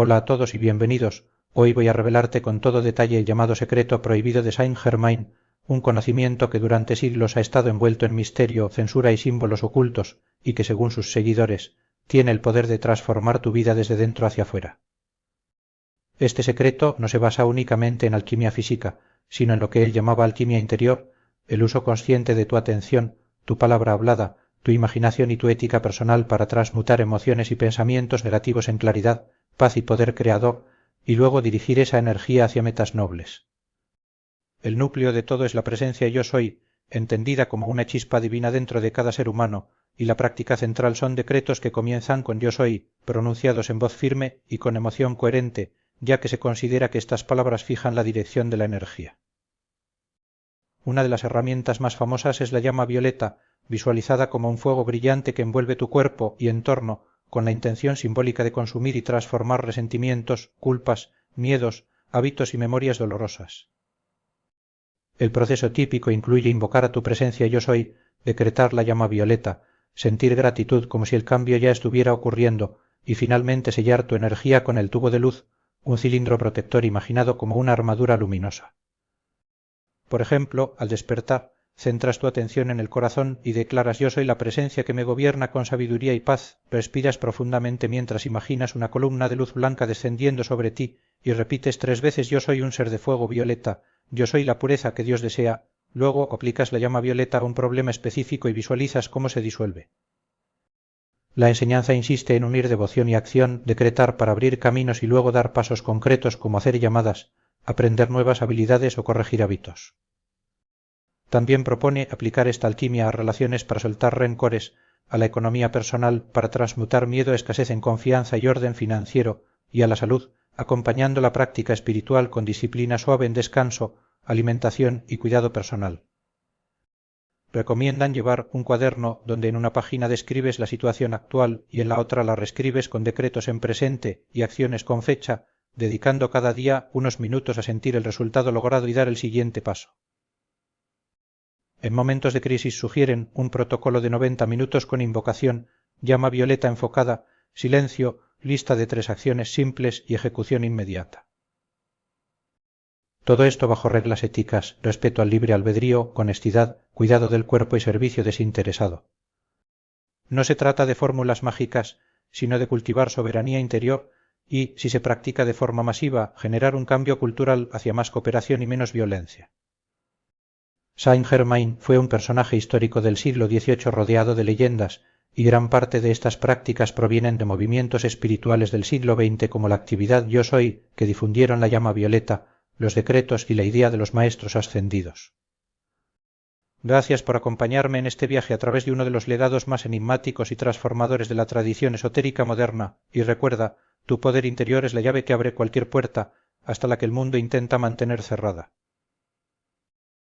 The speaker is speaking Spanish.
Hola a todos y bienvenidos. Hoy voy a revelarte con todo detalle el llamado secreto prohibido de Saint-Germain, un conocimiento que durante siglos ha estado envuelto en misterio, censura y símbolos ocultos, y que, según sus seguidores, tiene el poder de transformar tu vida desde dentro hacia afuera. Este secreto no se basa únicamente en alquimia física, sino en lo que él llamaba alquimia interior, el uso consciente de tu atención, tu palabra hablada, tu imaginación y tu ética personal para transmutar emociones y pensamientos negativos en claridad, paz y poder creador, y luego dirigir esa energía hacia metas nobles. El núcleo de todo es la presencia yo soy, entendida como una chispa divina dentro de cada ser humano, y la práctica central son decretos que comienzan con yo soy, pronunciados en voz firme y con emoción coherente, ya que se considera que estas palabras fijan la dirección de la energía. Una de las herramientas más famosas es la llama violeta, visualizada como un fuego brillante que envuelve tu cuerpo y entorno con la intención simbólica de consumir y transformar resentimientos, culpas, miedos, hábitos y memorias dolorosas. El proceso típico incluye invocar a tu presencia yo soy, decretar la llama violeta, sentir gratitud como si el cambio ya estuviera ocurriendo y finalmente sellar tu energía con el tubo de luz, un cilindro protector imaginado como una armadura luminosa. Por ejemplo, al despertar, centras tu atención en el corazón y declaras yo soy la presencia que me gobierna con sabiduría y paz, respiras profundamente mientras imaginas una columna de luz blanca descendiendo sobre ti y repites 3 veces yo soy un ser de fuego violeta, yo soy la pureza que Dios desea, luego aplicas la llama violeta a un problema específico y visualizas cómo se disuelve. La enseñanza insiste en unir devoción y acción, decretar para abrir caminos y luego dar pasos concretos como hacer llamadas, aprender nuevas habilidades o corregir hábitos. También propone aplicar esta alquimia a relaciones para soltar rencores, a la economía personal para transmutar miedo a escasez en confianza y orden financiero, y a la salud, acompañando la práctica espiritual con disciplina suave en descanso, alimentación y cuidado personal. Recomiendan llevar un cuaderno donde en una página describes la situación actual y en la otra la reescribes con decretos en presente y acciones con fecha, dedicando cada día unos minutos a sentir el resultado logrado y dar el siguiente paso. En momentos de crisis sugieren un protocolo de 90 minutos con invocación, llama violeta enfocada, silencio, lista de 3 acciones simples y ejecución inmediata. Todo esto bajo reglas éticas, respeto al libre albedrío, honestidad, cuidado del cuerpo y servicio desinteresado. No se trata de fórmulas mágicas, sino de cultivar soberanía interior y, si se practica de forma masiva, generar un cambio cultural hacia más cooperación y menos violencia. Saint-Germain fue un personaje histórico del siglo XVIII rodeado de leyendas, y gran parte de estas prácticas provienen de movimientos espirituales del siglo XX como la actividad Yo Soy, que difundieron la llama violeta, los decretos y la idea de los maestros ascendidos. Gracias por acompañarme en este viaje a través de uno de los legados más enigmáticos y transformadores de la tradición esotérica moderna, y recuerda, tu poder interior es la llave que abre cualquier puerta, hasta la que el mundo intenta mantener cerrada.